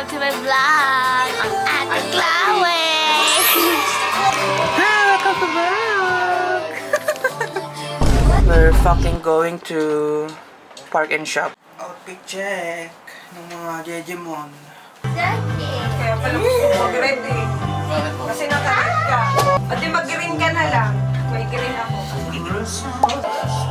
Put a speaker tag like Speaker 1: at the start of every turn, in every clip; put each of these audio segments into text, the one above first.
Speaker 1: welcome to my vlog. I'm Chloe.
Speaker 2: Hi, welcome to vlog. We're fucking going to Park and Shop. Outfit check ng mga Jejemon.
Speaker 3: Kaya pala gusto mo mag-red eh. Kasi naka-red ka. At di mag-green ka na lang. May green ako.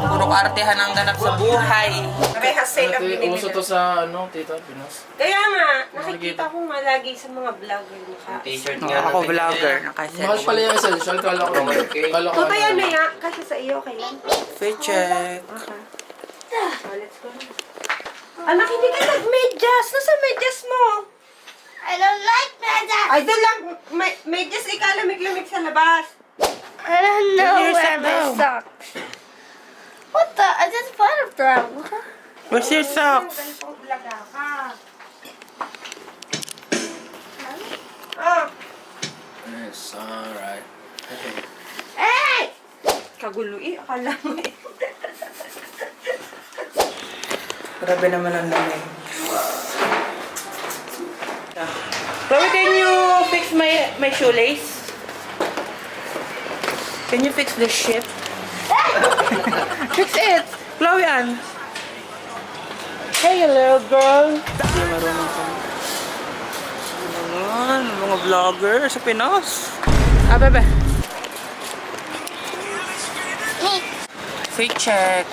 Speaker 2: Puro artehan ang ganap sa buhay.
Speaker 3: Parehas sale ang binibili.
Speaker 4: Uso to sa ano, tita, Pinas.
Speaker 3: Kaya nga, nakikita ko nga lagi sa mga vlogger naka.
Speaker 5: T-shirt
Speaker 2: No,
Speaker 5: nga.
Speaker 2: ako vlogger,
Speaker 4: Mahal
Speaker 2: naka-essential.
Speaker 4: pala yung essential, kala ko naman. Kala ko
Speaker 3: Kaya na ya, kasi sa iyo, kailan?
Speaker 2: Fit check.
Speaker 3: Oh, let's go na. Anak, hindi ka nag-medyas. Nasa medyas mo?
Speaker 1: I don't like medyas.
Speaker 3: Ay, doon lang. Medyas, ikalamig-lamig sa labas.
Speaker 1: I don't know
Speaker 2: Here's
Speaker 1: where
Speaker 2: the
Speaker 1: my
Speaker 2: bell.
Speaker 1: socks. What the? I just put them.
Speaker 2: Where's your socks?
Speaker 3: Ganitong ulaga ka. Oh,
Speaker 4: Yes, alright.
Speaker 1: Hey!
Speaker 3: kagulo eh. Akala mo eh.
Speaker 2: Grabe naman ang lamig. Chloe, can you fix my shoelace? Can you fix the ship? Fix it! Chloe Ann! Hey, little girl! Hindi marunong ka. Ano mga vlogger sa Pinas? Ah, bebe. Fit check.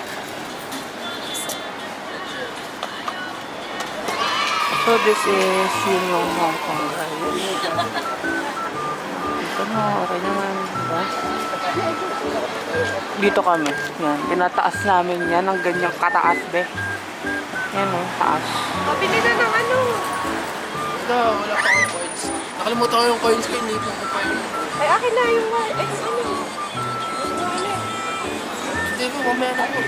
Speaker 2: So this is yung Hong Kong guys. Ito na, okay naman, diba? Dito kami. Yan, tinataas namin yan ng ganyang kataas, be. Yan o, taas.
Speaker 3: Pabili na ng ano.
Speaker 4: Wala pa akong coins. Nakalimutan ko yung coins ko, hindi ko pa yun.
Speaker 3: Ay, akin na yung ay, ano.
Speaker 4: Hindi ko, mamaya na ko.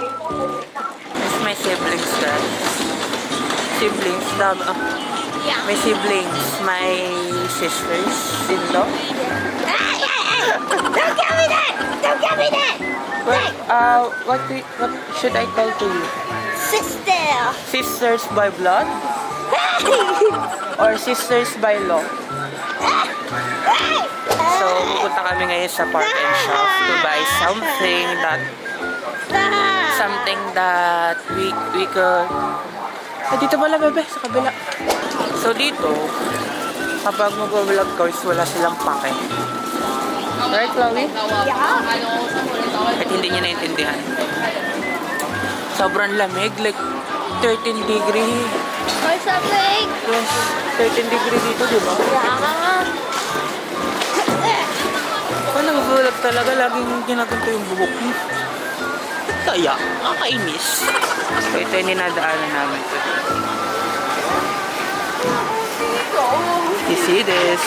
Speaker 2: It's my siblings, guys. Siblings, dami. My siblings, my sisters-in-law.
Speaker 1: Don't give me that! Don't give me that!
Speaker 2: What should I call to you?
Speaker 1: Sister!
Speaker 2: Sisters by blood? Or sisters by law? So, pupunta kami ngayon sa Park and Shop to buy something that we could... dito pala, bebe, sa kabila. So, dito, kapag mag-vlog course, wala silang pake. Right, Chloe?
Speaker 1: Yeah!
Speaker 2: At hindi niya naintindihan. Sobrang lamig, like 13 degree.
Speaker 1: Or something?
Speaker 2: Yes, 13 degree dito, di ba?
Speaker 1: Yeah!
Speaker 2: Kung nag-vlog talaga, laging ginaganto yung buhok mo. Kaya, kakainis. So, ito yung ninadaanan namin. You see this?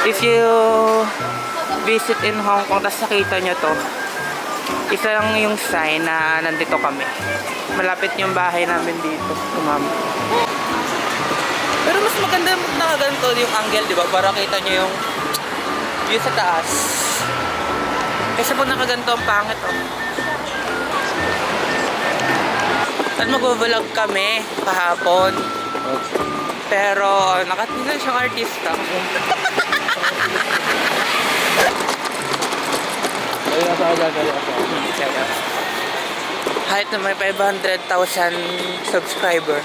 Speaker 2: If you visit in Hong Kong, tapos nakita nyo to, isa lang yung sign na nandito kami. Malapit yung bahay namin dito. Mama. Pero mas maganda nakaganto yung angle, di ba? Para kita nyo yung view sa taas. Kasi pag nakaganto ang pangit, oh. At mag-vlog kami kahapon. Pero nakatingin siyang artista. Kahit na may 500,000 subscriber.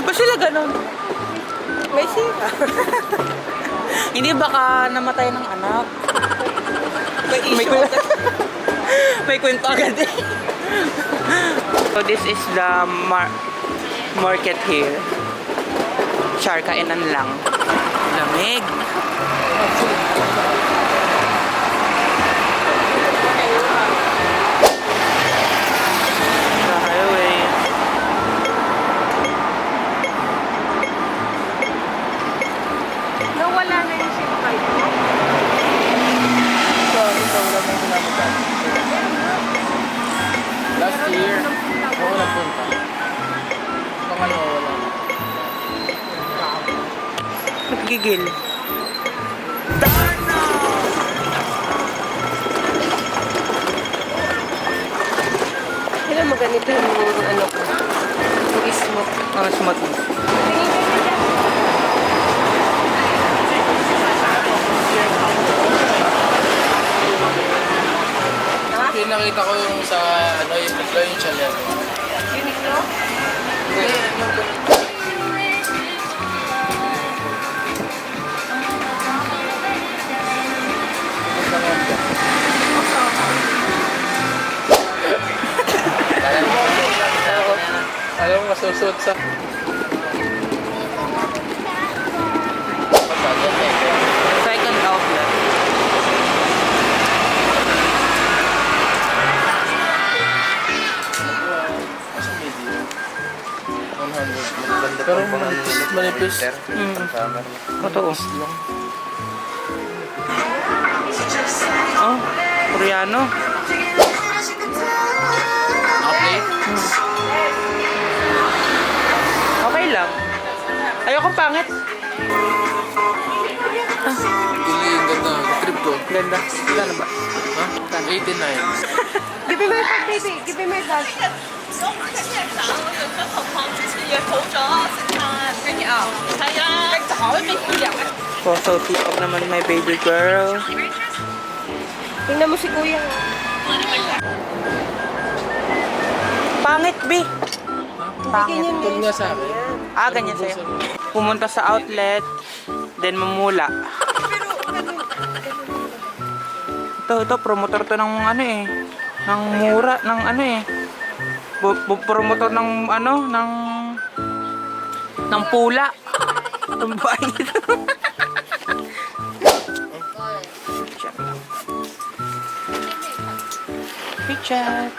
Speaker 2: Ba't sila ganun? May sira. Hindi baka namatay ng anak. May kwento agad eh. So this is the market here. Char, kainan lang. Lamig. The highway.
Speaker 3: Nawala na yung sipay mo.
Speaker 4: Last year, ako nagpunta. Pangalawa wala.
Speaker 2: Nagigil.
Speaker 4: nakita ko yung sa, ano, yung Uniqlo yung channel.
Speaker 3: Uniqlo?
Speaker 4: Hindi, alam mo, masusot sa...
Speaker 2: Second outlet.
Speaker 4: Pero manipis.
Speaker 2: Totoo. Oh, Koreano.
Speaker 4: Naka-play?
Speaker 2: Okay lang. Ayokong pangit.
Speaker 4: Galing, ganda. Trip ko.
Speaker 2: Ganda. Ganda ba?
Speaker 4: Ha? 89.
Speaker 3: Give me my bag, baby. Give me my bag.
Speaker 2: Oh, so sipag naman my baby girl.
Speaker 3: Tingnan mo si kuya.
Speaker 2: Pangit, B. Pangit.
Speaker 3: Ganyan
Speaker 4: Tulad nga sa akin.
Speaker 2: Ah, ganyan sa'yo. Pumunta sa outlet, then mamula. Ito, promotor to ng ano eh. Ng mura, ng ano eh. Promotor ng ano, ng pula. Ang bahay nito. Picture.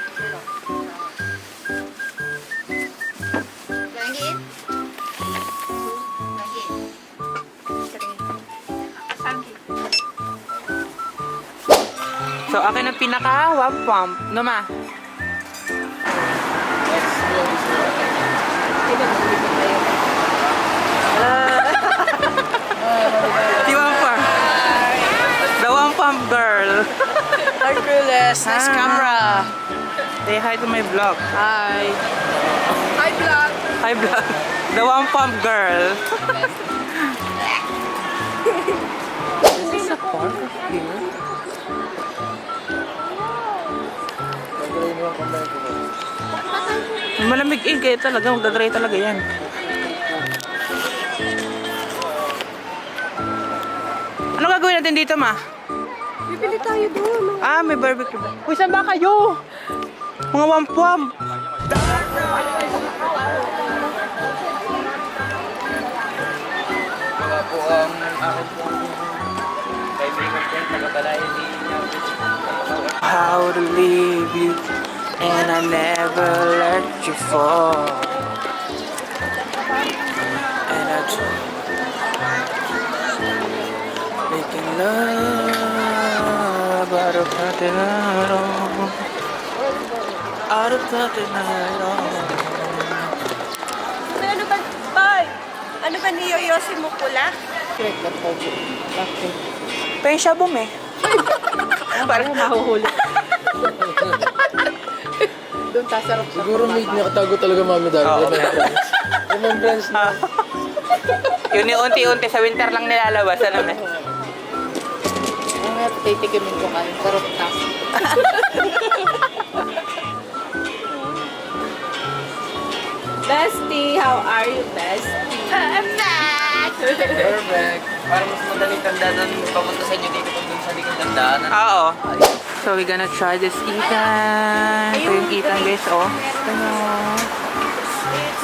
Speaker 2: So, akin ang pinaka-wampump. No, ma? Si Wampump. The Wampump girl.
Speaker 3: Hercules,
Speaker 2: nice camera. Say hi to my vlog.
Speaker 3: Hi. Hi, vlog.
Speaker 2: Hi, vlog. The Wampump girl. This is a park of here. Malamig eh, kaya talaga, magdadry talaga yan. Ano gagawin natin dito, ma?
Speaker 3: Bibili tayo doon.
Speaker 2: Ah, may barbecue ba? Uy, saan ba kayo? Mga wampwam.
Speaker 4: Mga po ang akin po. Kaibigan ko yung taga-balayan ni
Speaker 2: How to leave you, and I never let you fall. And I told making love out of nothing at all. Out of nothing at all.
Speaker 3: Ano ba, Boy? Ano ba niyoyosin mo pula?
Speaker 2: Peng shabom eh. Parang mahuhuli.
Speaker 3: Doon tasarap sa
Speaker 4: Siguro may nakatago talaga mami dahil.
Speaker 2: Oo.
Speaker 4: Remembrance na.
Speaker 2: Yun yung unti-unti sa winter lang nilalabas. Ano na?
Speaker 3: Ang titikimin ko kayo. Sarap na. Bestie, how are you, Bestie? I'm back!
Speaker 4: Perfect.
Speaker 5: Para mas madaling tandaan papunta sa inyo dito kung dun sa likod ng daanan.
Speaker 2: Oo. So we're gonna try this ikan. Ito yung ikan guys, oh. Ano?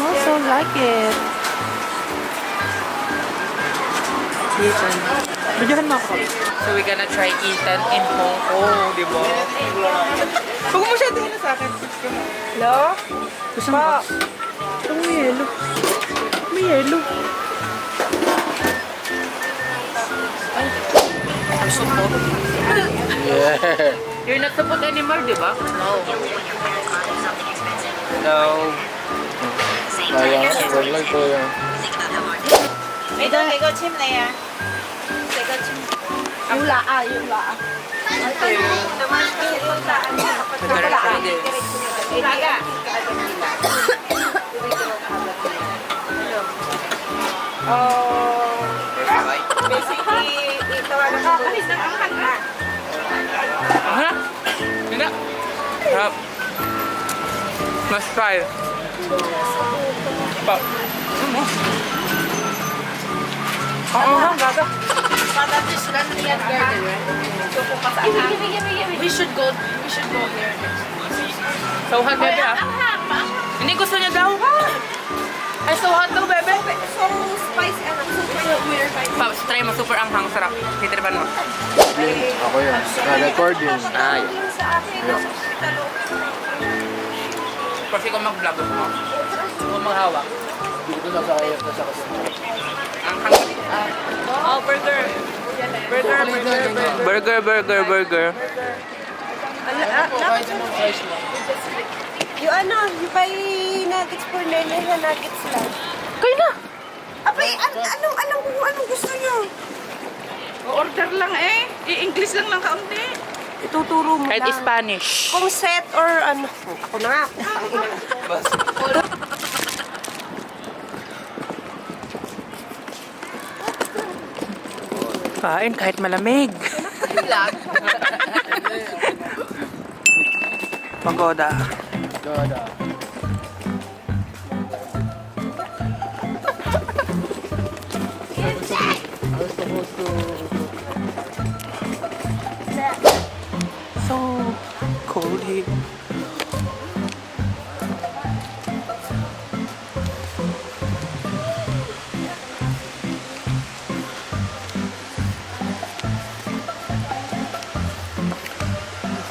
Speaker 2: Also like it. Ikan. Bigyan mo ako. So we're gonna try ikan in Hong Kong, di ba? Huwag mo siya tingin sa akin.
Speaker 3: Hello?
Speaker 2: Gusto mo? Ito may yelo. May yelo.
Speaker 4: Yeah.
Speaker 2: You're not supposed anymore, di ba?
Speaker 5: No.
Speaker 4: Sayang. Huwag lang po yan.
Speaker 1: 你都幾個簽你啊？幾個簽？
Speaker 3: Yung laa, yung laa.
Speaker 1: Ilaga.
Speaker 3: Basically, ito ano ka.
Speaker 2: Ha? Hindi. Let's try. Pa. Oo nga, gaga.
Speaker 1: We should go there next.
Speaker 2: So hot, bebe ah. Hindi gusto niya daw. Ay, so hot daw, bebe.
Speaker 3: So spicy, super weird.
Speaker 2: Paps, try mo. Super anghang. Sarap. Titripan mo.
Speaker 4: Ako yun. Record yun.
Speaker 2: Ay.
Speaker 4: Yeah.
Speaker 2: Kasi kung mag-vlog mo, kung maghawak.
Speaker 4: Dito na sa kaya na sa kasama.
Speaker 2: Anghang.
Speaker 1: Oh, burger.
Speaker 2: Burger.
Speaker 4: Kahit sa mga size mo.
Speaker 3: Yung ano, yung buy nuggets for nene, na nuggets lang.
Speaker 2: Kayo na.
Speaker 3: Abay, anong gusto nyo?
Speaker 1: Order lang eh. I-English lang ng kaunti.
Speaker 3: Ituturo mo
Speaker 2: Kahit
Speaker 3: lang.
Speaker 2: Spanish.
Speaker 3: Kung set or ano. Ako na nga.
Speaker 2: Kain kahit malamig. Pagoda.
Speaker 4: Gada. I was supposed to...
Speaker 2: So cold here.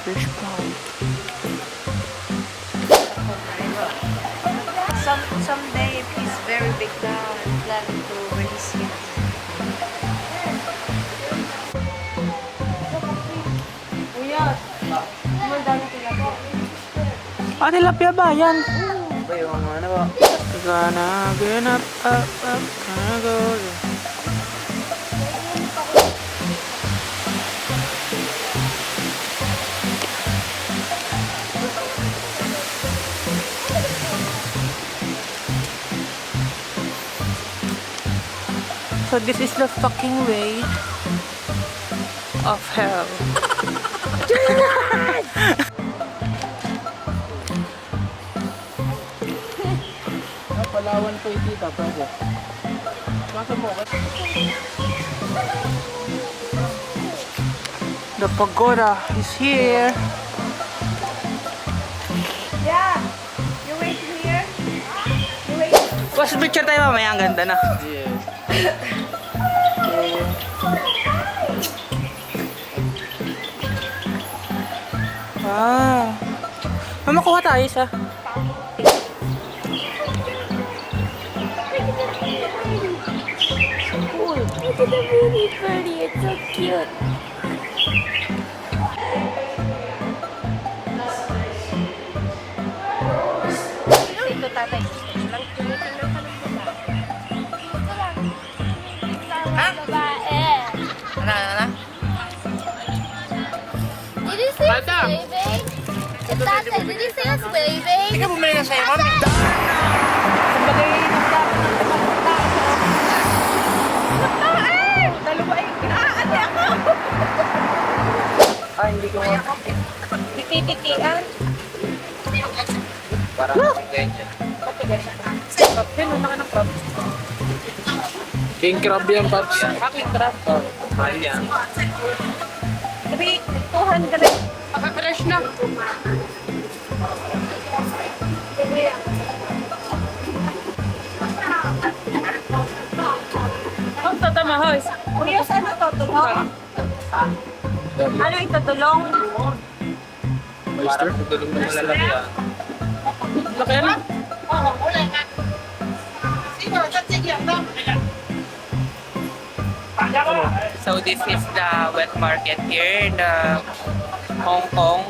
Speaker 2: Fish pond.
Speaker 1: Someday, if he's very big now, I'm planning to release him.
Speaker 2: Ah, tilapia ba? Yan. Ba yung ano ba? Gonna get up, gonna go. So this is the fucking way of hell.
Speaker 4: Palawan pa yung tita, pwede. Masa mo,
Speaker 2: The pagoda is here.
Speaker 3: Yeah. You wait here. You wait.
Speaker 2: Was picture tayo mamaya, ang ganda na. Wow. Makuha tayo isa.
Speaker 6: Look at the really pretty, it's so cute.
Speaker 3: Ito tatay. Lang tinitingnan ka ng
Speaker 6: Babae.
Speaker 2: Ano?
Speaker 6: Did you see us
Speaker 2: Welcome.
Speaker 6: waving? Tatay, did you see us waving?
Speaker 2: Ikaw bumili na sa'yo, mami. Ah, hindi ko nga.
Speaker 3: tititian.
Speaker 5: Parang ganyan.
Speaker 4: king crab yan, Paps.
Speaker 5: Mahal yan.
Speaker 3: Sabi, 200.
Speaker 2: Fresh na. Ang tatamahos.
Speaker 3: Kuya, saan ito? Tulong? Ano ito? Tulong?
Speaker 5: Parang tutulong na malalaki ah.
Speaker 2: Laki na. So this is the wet market here in Hong Kong.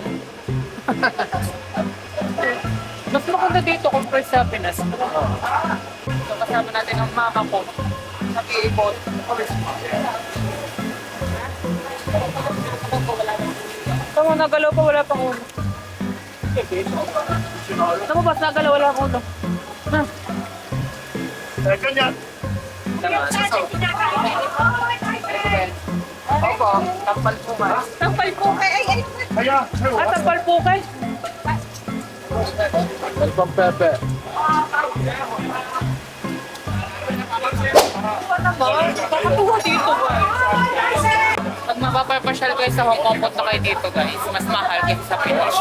Speaker 2: Mas maganda dito compare sa Pinas. So kasama natin ang mama ko. Nag-iibot. Tama, nagalaw pa, wala pang ulo. Tama ba, nagalaw, wala pang ulo. Na. Opo, tampal po ba? Tampal po kay, ay. Tampal po kay.
Speaker 4: Bell pang pepe.
Speaker 2: Nakakatuwa dito guys. Pag mapapasyal kayo sa Hong Kong, punta kayo dito guys. Mas mahal kaysa sa Pinas.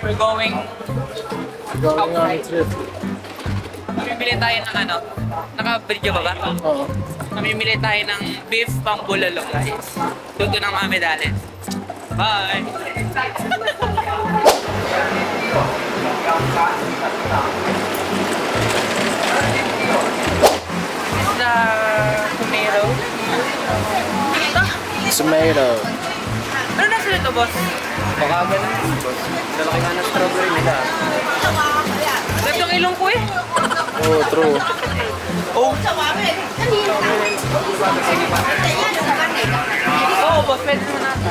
Speaker 2: We're going
Speaker 4: Going on a trip.
Speaker 2: Mamimili tayo ng ano? Naka-video ba ba?
Speaker 4: Oo.
Speaker 2: Mamimili tayo ng beef pang bulalo guys. Duto ng mami dali. Bye! Is the tomato?
Speaker 4: Tomato.
Speaker 2: Ano na sila ito, boss?
Speaker 5: Baka ganun. Lalaki nga ng strawberry nila.
Speaker 2: Ito yung ilong ko eh.
Speaker 4: Oh, true.
Speaker 2: Oo, boss. Pwede mo natin.